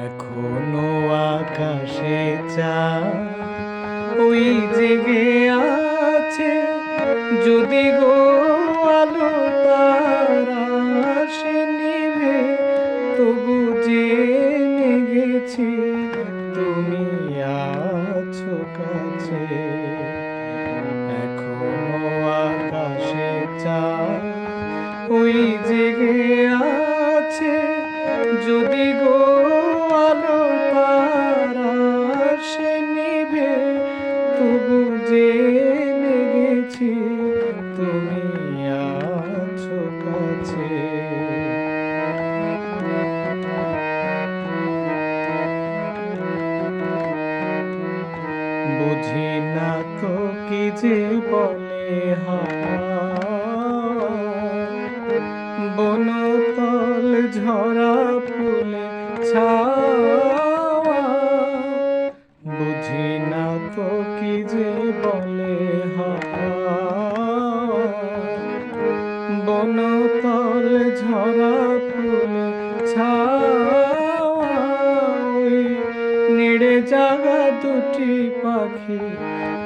এখনো আকাশে চাঁদ ওই জেগে আছে, যদি গো আলো তারা সে নিভে তবু জেনে গেছি তুমি আছো কাছে। এখনো আকাশে চাঁদ ওই জেগে আছে, যদি গো আলো তারা সে নিভে তবু জেনে গেছি তুমি আছো কাছে। বুঝি না তো কি যে বলে বনতল ঝরা ফুলে ছাওয়া, বুঝি না তো কি যে বলে বনতল ঝরা ফুলে ছাওয়া। ওই নেড়ে জাগা দুটি পাখি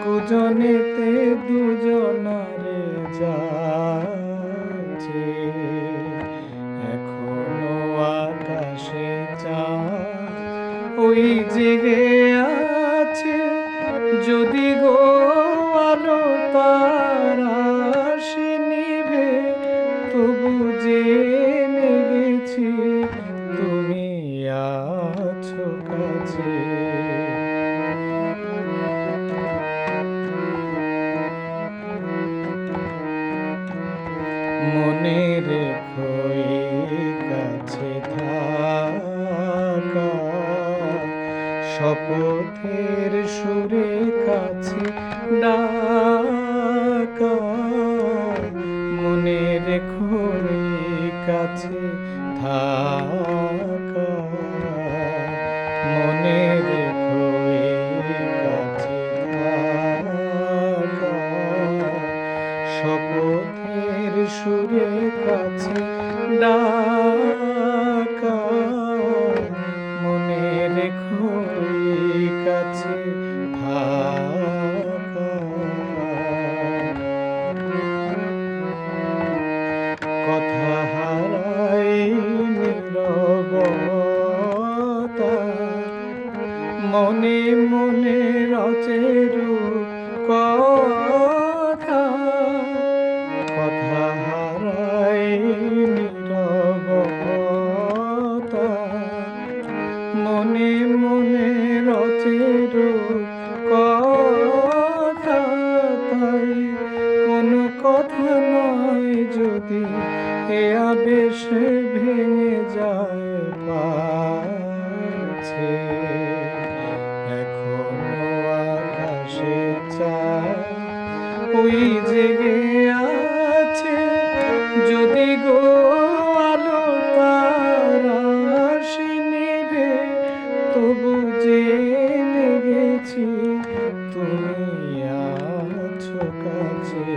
কুজনেতে দুজনারে যাচ্ছে। এখনো আকাশে চাঁদ ওই জেগে আছে, যদি গো আলো তারা সে নিভে তবু জেনে গেছি তুমি আছো কাছে। মনে রেখো এই কাছে থাকা, শপথের সুরে কাছে ডাকা। মনে রেখো এই কাছে থাকা, মনে রেখো এই কাছে থাকা। শপথের সুরে কাছে ডাকা, মনে রেখো এই কাছে থাকা। কথা হারাই নীরবতা, মনে মনে রচে কথা। কথা হারাই নীরবতা, মনে মনে রচে কথা। তাই কোনো কথা নয় যদি এ আবেশে ভেঙে যায় পাছে। এখনো আকাশে চাঁদ ওই জেগে আছে, যদি গো আলো তারা সে নিভে তবু জেনে গেছি তুমি আছো কাছে।